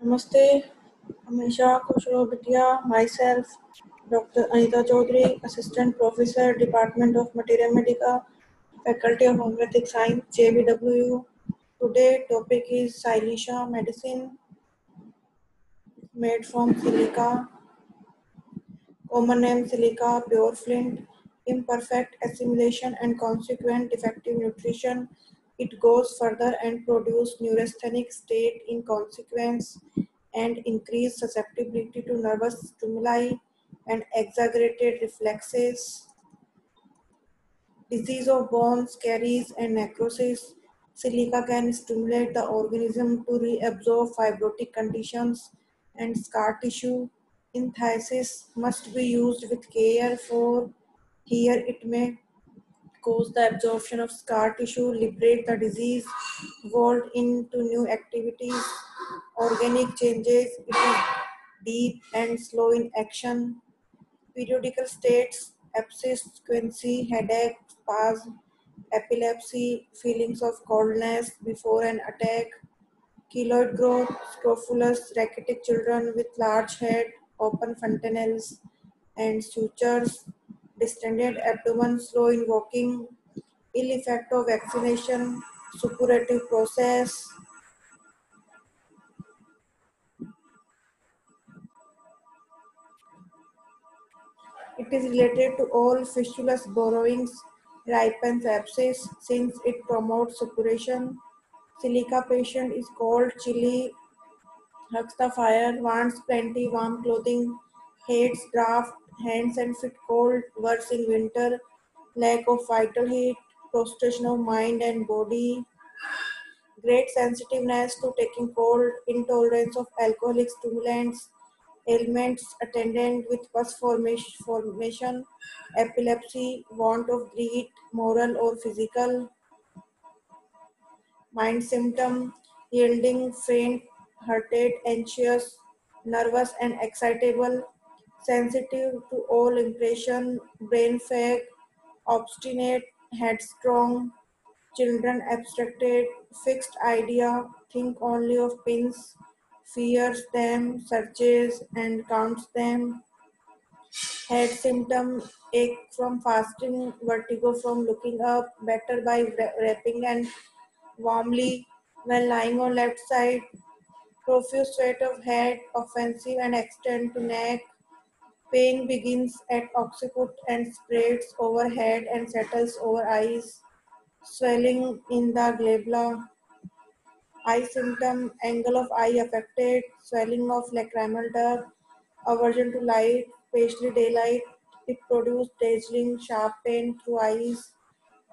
Namaste, Amisha Kushrobitia, myself, Dr. Anita Chaudhary, Assistant Professor, Department of Materia Medica, Faculty of Homeopathic Science, JBWU. Today topic is Silicea medicine made from silica, common name silica, pure flint, imperfect assimilation and consequent defective nutrition. It goes further and produce neurasthenic state in consequence and increase susceptibility to nervous stimuli and exaggerated reflexes. Disease of bones, caries and necrosis. Silica can stimulate the organism to reabsorb fibrotic conditions and scar tissue. Enthesis must be used with care for here it may cause the absorption of scar tissue, liberate the disease, evolve into new activities, organic changes, it is deep and slow in action, periodical states, abscess, quinsy, headache, spasm, epilepsy, feelings of coldness before an attack, keloid growth, scrofulous, rachitic children with large head, open fontanelles and sutures, distended abdomen, slow in walking, ill effect of vaccination, suppurative process. It is related to all fistulous borrowings, ripens abscess since it promotes suppuration. Silica patient is called chilly, hugs the fire, wants plenty warm clothing, hates draft, hands and feet cold, worse in winter, lack of vital heat, prostration of mind and body, great sensitiveness to taking cold, intolerance of alcoholic stimulants, ailments attendant with pus formation, epilepsy, want of greed, moral or physical, mind symptom, yielding, faint, hearted, anxious, nervous and excitable, sensitive to all impression, brain fag, obstinate, headstrong, children abstracted, fixed idea, think only of pins, fears them, searches and counts them, head symptom, ache from fasting, vertigo from looking up, better by wrapping and warmly when lying on left side, profuse sweat of head, offensive and extend to neck, pain begins at occiput and spreads overhead and settles over eyes, swelling in the glabella, eye symptom, angle of eye affected, swelling of lacrimal duct, aversion to light, especially daylight. It produces dazzling, sharp pain through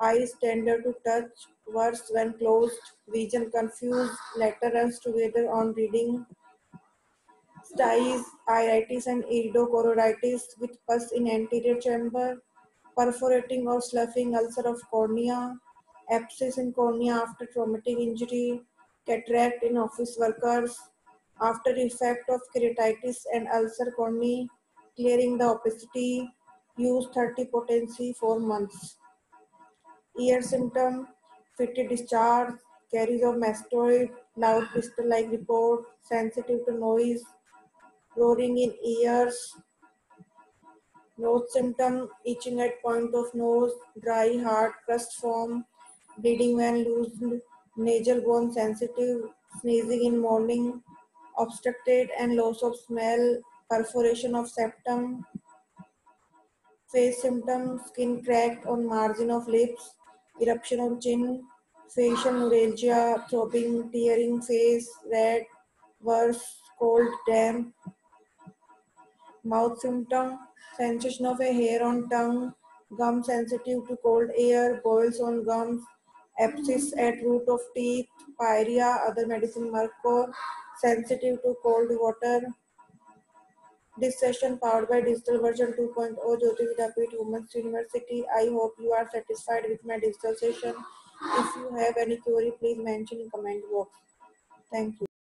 eyes tender to touch, worse when closed, vision confused, later runs together on reading, styes, iritis and iridochoroiditis with pus in anterior chamber, perforating or sloughing ulcer of cornea, abscess in cornea after traumatic injury, cataract in office workers, after effect of keratitis and ulcer cornea, clearing the opacity, use 30 potency for months. Ear symptom, fitted discharge, carries of mastoid, loud pistol-like report, sensitive to noise, roaring in ears, nose symptom, itching at point of nose, dry, hard, crust form, bleeding when loosened, nasal bone sensitive, sneezing in morning, obstructed and loss of smell, perforation of septum, face symptom, skin cracked on margin of lips, eruption of chin, facial neuralgia, throbbing, tearing face, red, worse, cold, damp, mouth symptom, sensation of a hair on tongue, gum sensitive to cold air, boils on gums, abscess at root of teeth, pyorrhea, other medicine mercor, sensitive to cold water. This session powered by digital version 2.0 Jyoti Vidyapeeth Women's University. I hope you are satisfied with my digital session. If you have any query, please mention in comment box. Thank you.